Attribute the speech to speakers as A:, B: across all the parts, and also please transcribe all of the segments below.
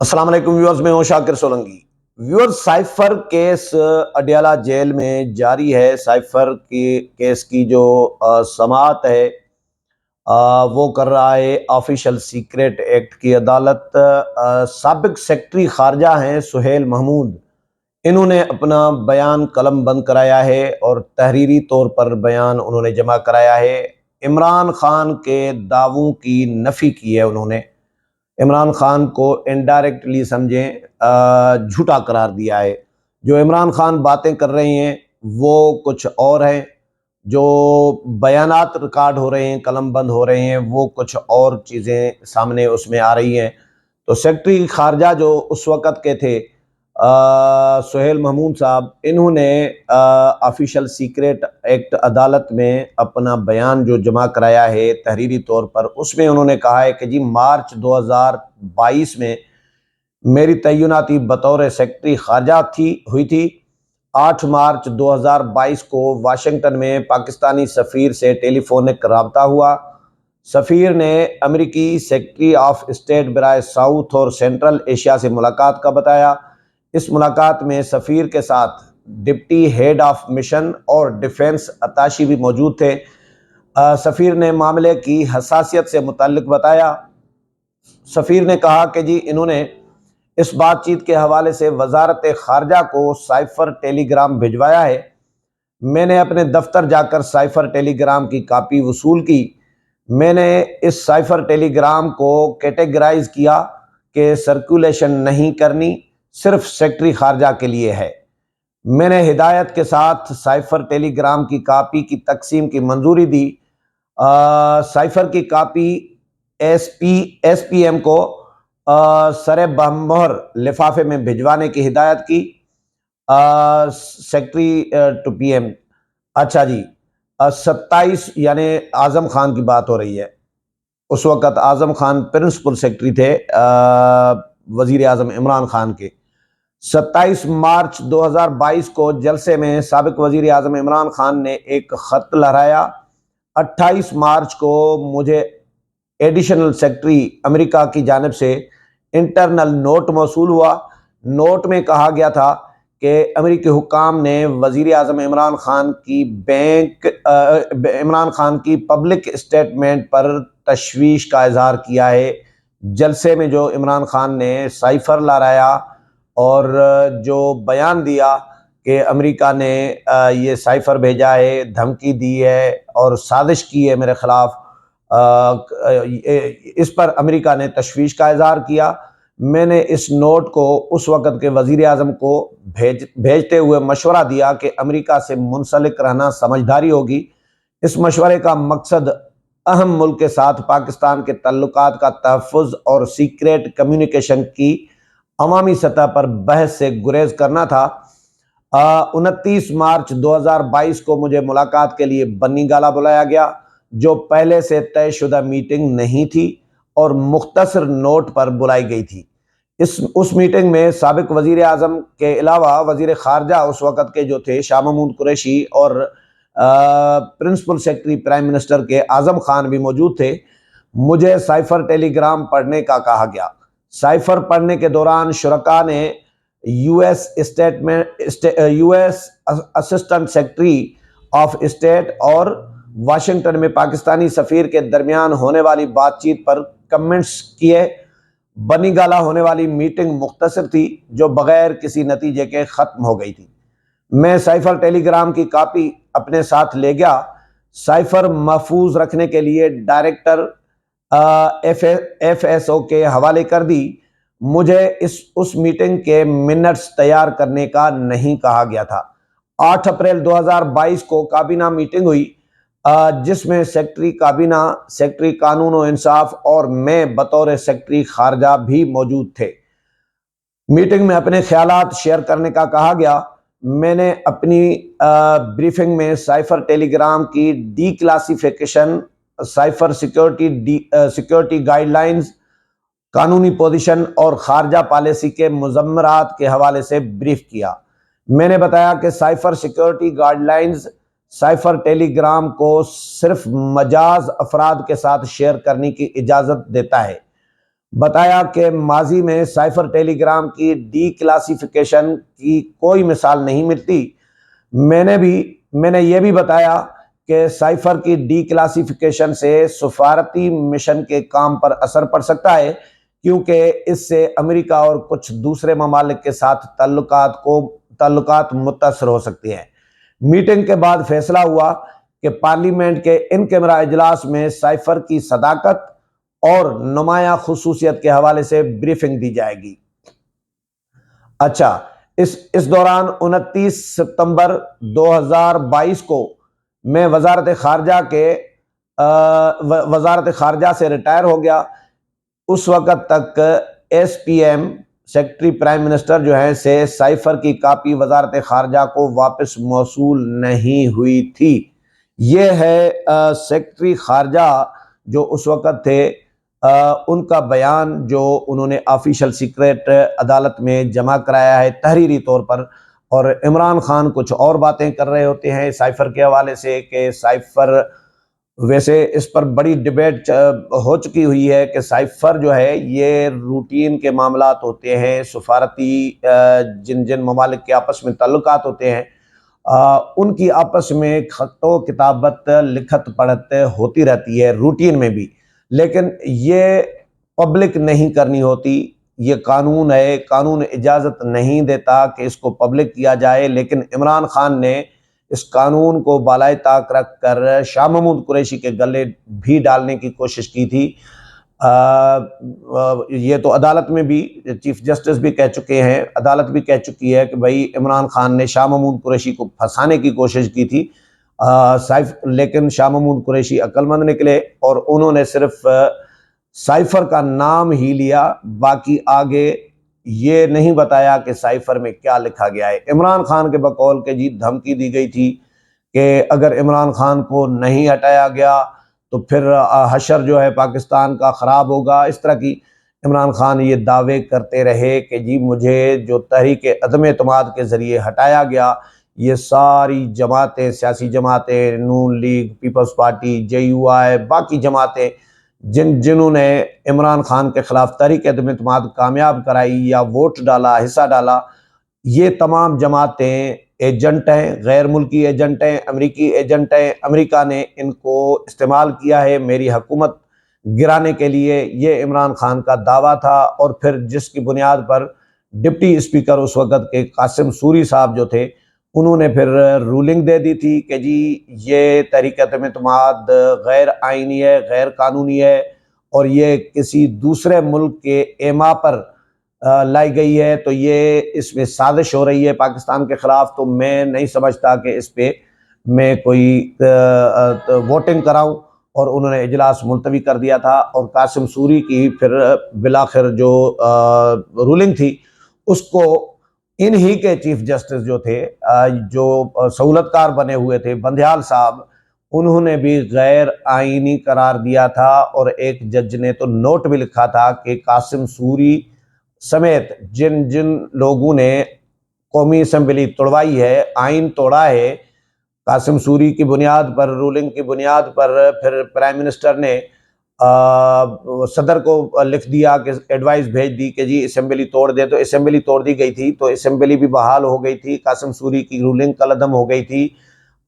A: السلام علیکم ویورز، میں ہوں Shakir Solangi. Viewers, cipher case Adiala jail میں جاری ہے۔ سائفر کی کیس کی جو سماعت ہے وہ کر رہا ہے آفیشل سیکریٹ ایکٹ کی عدالت۔ سابق سیکرٹری خارجہ ہیں سہیل محمود، انہوں نے اپنا بیان قلم بند کرایا ہے اور تحریری طور پر بیان انہوں نے جمع کرایا ہے۔ عمران خان کے دعووں کی نفی کی ہے انہوں نے۔ عمران خان کو انڈائریکٹلی سمجھیں جھوٹا قرار دیا ہے۔ جو عمران خان باتیں کر رہے ہیں وہ کچھ اور ہیں، جو بیانات ریکارڈ ہو رہے ہیں، قلم بند ہو رہے ہیں، وہ کچھ اور چیزیں سامنے اس میں آ رہی ہیں۔ تو سیکرٹری خارجہ جو اس وقت کے تھے سہیل محمود صاحب، انہوں نے آفیشل سیکریٹ ایکٹ عدالت میں اپنا بیان جو جمع کرایا ہے تحریری طور پر، اس میں انہوں نے کہا ہے کہ جی مارچ 2022 میں میری تعیناتی بطور سیکرٹری خارجہ ہوئی تھی۔ 8 مارچ 2022 کو واشنگٹن میں پاکستانی سفیر سے ٹیلی فونک رابطہ ہوا۔ سفیر نے امریکی سیکرٹری آف اسٹیٹ برائے ساؤتھ اور سینٹرل ایشیا سے ملاقات کا بتایا۔ اس ملاقات میں سفیر کے ساتھ ڈپٹی ہیڈ آف مشن اور ڈیفنس اتاشی بھی موجود تھے۔ سفیر نے معاملے کی حساسیت سے متعلق بتایا۔ سفیر نے کہا کہ جی انہوں نے اس بات چیت کے حوالے سے وزارت خارجہ کو سائفر ٹیلی گرام بھجوایا ہے۔ میں نے اپنے دفتر جا کر سائفر ٹیلی گرام کی کاپی وصول کی۔ میں نے اس سائفر ٹیلی گرام کو کیٹیگرائز کیا کہ سرکولیشن نہیں کرنی، صرف سیکرٹری خارجہ کے لیے ہے۔ میں نے ہدایت کے ساتھ سائفر ٹیلی گرام کی کاپی کی تقسیم کی منظوری دی۔ سائفر کی کاپی ایس پی ایم کو سر بہموہر لفافے میں بھجوانے کی ہدایت کی۔ سیکرٹری ٹو پی ایم، اچھا جی 27 یعنی اعظم خان کی بات ہو رہی ہے۔ اس وقت اعظم خان پرنسپل سیکرٹری تھے وزیر اعظم عمران خان کے۔ 27 مارچ 2022 کو جلسے میں سابق وزیر اعظم عمران خان نے ایک خط لہرایا۔ 28 مارچ کو مجھے ایڈیشنل سیکرٹری امریکہ کی جانب سے انٹرنل نوٹ موصول ہوا۔ نوٹ میں کہا گیا تھا کہ امریکی حکام نے وزیر اعظم عمران خان کی پبلک اسٹیٹمنٹ پر تشویش کا اظہار کیا ہے۔ جلسے میں جو عمران خان نے سائفر لہرایا اور جو بیان دیا کہ امریکہ نے یہ سائفر بھیجا ہے، دھمکی دی ہے اور سازش کی ہے میرے خلاف، اس پر امریکہ نے تشویش کا اظہار کیا۔ میں نے اس نوٹ کو اس وقت کے وزیر اعظم کو بھیجتے ہوئے مشورہ دیا کہ امریکہ سے منسلک رہنا سمجھداری ہوگی۔ اس مشورے کا مقصد اہم ملک کے ساتھ پاکستان کے تعلقات کا تحفظ اور سیکریٹ کمیونیکیشن کی عوامی سطح پر بحث سے گریز کرنا تھا۔ 29 مارچ 2022 کو مجھے ملاقات کے لیے بنی گالہ بلایا گیا، جو پہلے سے طے شدہ میٹنگ نہیں تھی اور مختصر نوٹ پر بلائی گئی تھی۔ اس میٹنگ میں سابق وزیر اعظم کے علاوہ وزیر خارجہ اس وقت کے جو تھے شاہ محمود قریشی اور پرنسپل سیکرٹری پرائم منسٹر کے اعظم خان بھی موجود تھے۔ مجھے سائفر ٹیلی گرام پڑھنے کا کہا گیا۔ سائفر پڑھنے کے دوران شرکاء نے U S assistant secretary of state اور واشنگٹن میں پاکستانی سفیر کے درمیان ہونے والی بات چیت پر کمنٹس کیے۔ بنی گالہ ہونے والی میٹنگ مختصر تھی جو بغیر کسی نتیجے کے ختم ہو گئی تھی۔ میں سائفر ٹیلی گرام کی کاپی اپنے ساتھ لے گیا۔ سائفر محفوظ رکھنے کے لیے ڈائریکٹر ایف ایس او کے حوالے کر دی۔ مجھے اس میٹنگ کے منٹس تیار کرنے کا نہیں کہا گیا تھا۔ 8 اپریل 2022 کو کابینہ میٹنگ ہوئی جس میں سیکرٹری کابینہ، سیکرٹری قانون و انصاف اور میں بطور سیکرٹری خارجہ بھی موجود تھے۔ میٹنگ میں اپنے خیالات شیئر کرنے کا کہا گیا۔ میں نے اپنی بریفنگ میں سائفر ٹیلی گرام کی D classification, cipher security guide lines, قانونی پوزیشن اور خارجہ پالیسی کے مضمرات کے حوالے سے بریف کیا۔ میں نے بتایا کہ cipher security guidelines cipher telegram کو صرف مجاز افراد کے ساتھ شیئر کرنے کی اجازت دیتا ہے۔ بتایا کہ ماضی میں سائفر ٹیلی گرام کی ڈی کلاسیفیکیشن کی کوئی مثال نہیں ملتی۔ میں نے یہ بھی بتایا کہ سائفر کی ڈی کلاسیفیکیشن سے سفارتی مشن کے کام پر اثر پڑ سکتا ہے، کیونکہ اس سے امریکہ اور کچھ دوسرے ممالک کے ساتھ تعلقات متاثر ہو سکتی ہیں۔ میٹنگ کے بعد فیصلہ ہوا کہ پارلیمنٹ کے ان کیمرہ اجلاس میں سائفر کی صداقت اور نمایاں خصوصیت کے حوالے سے بریفنگ دی جائے گی۔ اچھا، اس دوران 29 ستمبر 2022 کو میں وزارت خارجہ سے ریٹائر ہو گیا۔ اس وقت تک S P M secretary prime minister جو ہیں سے سائفر کی کاپی وزارت خارجہ کو واپس موصول نہیں ہوئی تھی۔ یہ ہے سیکرٹری خارجہ جو اس وقت تھے، ان کا بیان جو انہوں نے آفیشل سیکریٹ عدالت میں جمع کرایا ہے تحریری طور پر، اور عمران خان کچھ اور باتیں کر رہے ہوتے ہیں سائفر کے حوالے سے کہ سائفر، ویسے اس پر بڑی ڈیبیٹ ہو چکی ہوئی ہے کہ سائفر جو ہے یہ روٹین کے معاملات ہوتے ہیں، سفارتی جن ممالک کے آپس میں تعلقات ہوتے ہیں، ان کی آپس میں خط و کتابت، لکھت پڑھت ہوتی رہتی ہے روٹین میں بھی، لیکن یہ پبلک نہیں کرنی ہوتی۔ یہ قانون ہے، قانون اجازت نہیں دیتا کہ اس کو پبلک کیا جائے، لیکن عمران خان نے اس قانون کو بالائے طاق رکھ کر شاہ محمود قریشی کے گلے بھی ڈالنے کی کوشش کی تھی۔ یہ تو عدالت میں بھی چیف جسٹس بھی کہہ چکے ہیں، عدالت بھی کہہ چکی ہے کہ بھائی عمران خان نے شاہ محمود قریشی کو پھنسانے کی کوشش کی تھی، لیکن شاہ محمود قریشی عقل مند نکلے اور انہوں نے صرف سائفر کا نام ہی لیا، باقی آگے یہ نہیں بتایا کہ سائفر میں کیا لکھا گیا ہے۔ عمران خان کے بقول کہ جی دھمکی دی گئی تھی کہ اگر عمران خان کو نہیں ہٹایا گیا تو پھر حشر جو ہے پاکستان کا خراب ہوگا، اس طرح کی عمران خان یہ دعوے کرتے رہے کہ جی مجھے جو تحریک عدم اعتماد کے ذریعے ہٹایا گیا، یہ ساری جماعتیں، سیاسی جماعتیں، Noon League, Peoples Party, J U I, باقی جماعتیں جنہوں نے عمران خان کے خلاف تحریک عدم اعتماد کامیاب کرائی یا ووٹ ڈالا، حصہ ڈالا، یہ تمام جماعتیں ایجنٹ ہیں، غیر ملکی ایجنٹ ہیں، امریکی ایجنٹ ہیں۔ امریکہ نے ان کو استعمال کیا ہے میری حکومت گرانے کے لیے، یہ عمران خان کا دعویٰ تھا، اور پھر جس کی بنیاد پر ڈپٹی اسپیکر اس وقت کے قاسم سوری صاحب جو تھے، انہوں نے پھر رولنگ دے دی تھی کہ جی یہ تحریک عدم اعتماد غیر آئینی ہے، غیر قانونی ہے، اور یہ کسی دوسرے ملک کے ایما پر لائی گئی ہے، تو یہ اس میں سازش ہو رہی ہے پاکستان کے خلاف۔ تو میں نہیں سمجھتا کہ اس پہ میں کوئی ووٹنگ کراؤں، اور انہوں نے اجلاس ملتوی کر دیا تھا، اور قاسم سوری کی پھر بالآخر جو رولنگ تھی اس کو انہی کے چیف جسٹس جو تھے، جو سہولت کار بنے ہوئے تھے، بندیال صاحب، انہوں نے بھی غیر آئینی قرار دیا تھا، اور ایک جج نے تو نوٹ بھی لکھا تھا کہ قاسم سوری سمیت جن لوگوں نے قومی اسمبلی توڑوائی ہے، آئین توڑا ہے، قاسم سوری کی بنیاد پر، رولنگ کی بنیاد پر، پھر پرائم منسٹر نے صدر کو لکھ دیا کہ ایڈوائز بھیج دی کہ جی اسمبلی توڑ دے، تو اسمبلی توڑ دی گئی تھی، تو اسمبلی بھی بحال ہو گئی تھی، قاسم سوری کی رولنگ کالعدم ہو گئی تھی،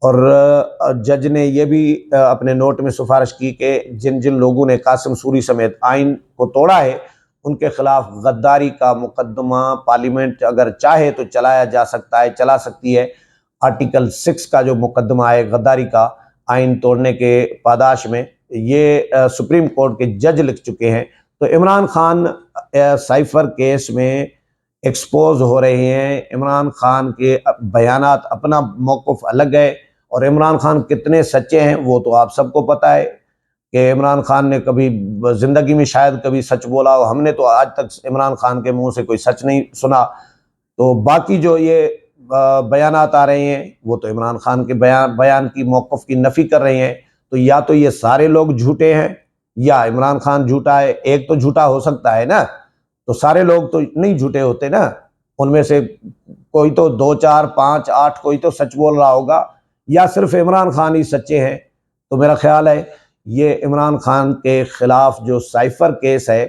A: اور جج نے یہ بھی اپنے نوٹ میں سفارش کی کہ جن لوگوں نے قاسم سوری سمیت آئین کو توڑا ہے ان کے خلاف غداری کا مقدمہ پارلیمنٹ اگر چاہے تو چلایا جا سکتا ہے، چلا سکتی ہے۔ آرٹیکل 6 کا جو مقدمہ ہے غداری کا آئین توڑنے کے پاداش میں، یہ سپریم کورٹ کے جج لکھ چکے ہیں۔ تو عمران خان سائفر کیس میں ایکسپوز ہو رہے ہیں، عمران خان کے بیانات، اپنا موقف الگ ہے، اور عمران خان کتنے سچے ہیں وہ تو آپ سب کو پتہ ہے کہ عمران خان نے کبھی زندگی میں شاید کبھی سچ بولا ہو، ہم نے تو آج تک عمران خان کے منہ سے کوئی سچ نہیں سنا۔ تو باقی جو یہ بیانات آ رہے ہیں وہ تو عمران خان کے بیان کی موقف کی نفی کر رہے ہیں۔ تو یا تو یہ سارے لوگ جھوٹے ہیں یا عمران خان جھوٹا ہے، ایک تو جھوٹا ہو سکتا ہے نا، تو سارے لوگ تو نہیں جھوٹے ہوتے نا، ان میں سے کوئی تو 2 4 5 8 کوئی تو سچ بول رہا ہوگا، یا صرف عمران خان ہی سچے ہیں۔ تو میرا خیال ہے یہ عمران خان کے خلاف جو سائفر کیس ہے،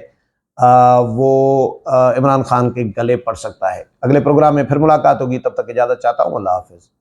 A: وہ عمران خان کے گلے پڑ سکتا ہے۔ اگلے پروگرام میں پھر ملاقات ہوگی، تب تک اجازت چاہتا ہوں، اللہ حافظ۔